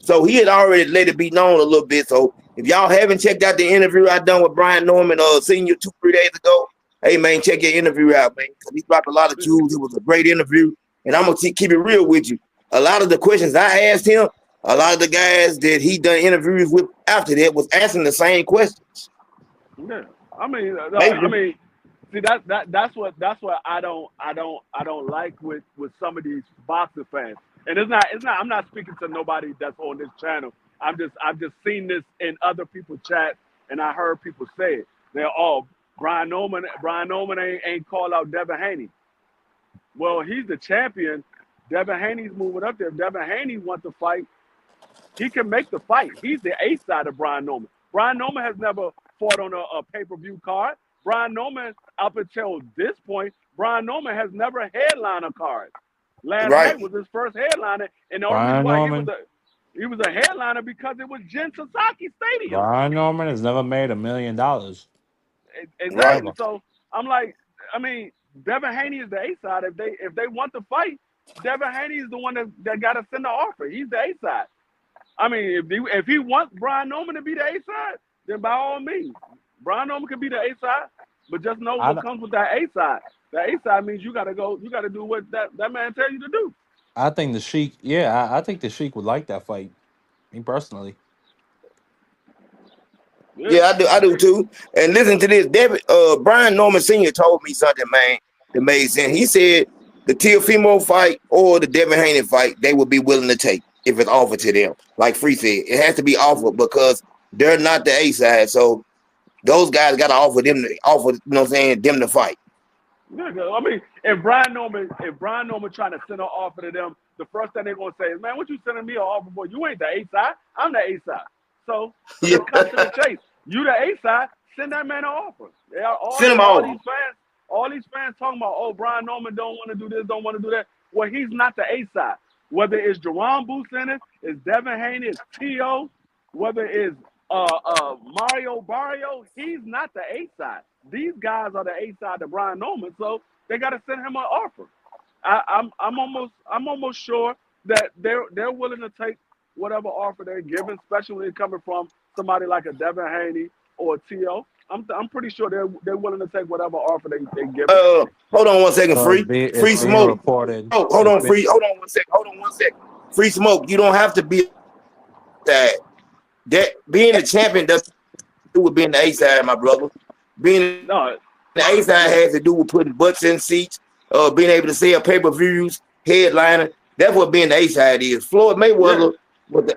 So he had already let it be known a little bit. So if y'all haven't checked out the interview I done with Brian Norman, Senior 2-3 days ago, hey man, check your interview out, man, because he dropped a lot of jewels. It was a great interview, and I'm gonna keep it real with you. A lot of the questions I asked him, a lot of the guys that he done interviews with after that was asking the same questions. Yeah, I mean, see that's what I don't like with some of these boxer fans. And it's not I'm not speaking to nobody that's on this channel. I've just seen this in other people's chat, and I heard people say it. They're all Brian Norman ain't called out Devin Haney. Well, he's the champion. Devin Haney's moving up there. If Devin Haney wants to fight, he can make the fight. He's the A side of Brian Norman. Brian Norman has never fought on a pay-per-view card. Brian Norman, up until this point, Brian Norman has never headlined a card. Last night was his first headliner, and the only reason why he was a headliner because it was Jin Sasaki Stadium. Brian Norman has never made $1 million. Exactly. So I'm like, I mean, Devin Haney is the A side. If they want to fight, Devin Haney is the one that got to send the offer. He's the A side. I mean, if he wants Brian Norman to be the A side, then by all means, Brian Norman can be the A side. But just know what comes with that A side. The A side means you gotta do what that man tells you to do. I think the Sheik, I think the Sheik would like that fight. Me personally. Yeah, I do too. And listen to this, Brian Norman Sr. told me something, man, that made sense. He said the Teofimo fight or the Devin Haney fight, they would be willing to take if it's offered to them. Like Free said, it has to be offered because they're not the A side. So those guys got to offer, you know what I'm saying, them to fight. Yeah, I mean, if Brian Norman trying to send an offer to them, the first thing they're gonna say is, "Man, what you sending me an offer for? You ain't the A side. I'm the A side." So just cut to the chase. You the A side. Send that man an offer. All these fans talking about, oh, Brian Norman don't want to do this, don't want to do that. Well, he's not the A side. Whether it's Jerron Booth, it's Devin Haney, it's T.O., whether it's Mario Barrio, he's not the A side. These guys are the A side to Brian Norman, so they got to send him an offer. I'm almost sure that they're willing to take whatever offer they're given, especially when it's coming from somebody like a Devin Haney or a T.O. I'm pretty sure they're willing to take whatever offer they give. Hold on 1 second, Free Smoke. Oh, hold on one second. Free Smoke. You don't have to be that being a champion doesn't do with being the A side, my brother. Being the A side has to do with putting butts in seats, being able to sell pay-per-views, headliner. That's what being the A side is. Floyd Mayweather was the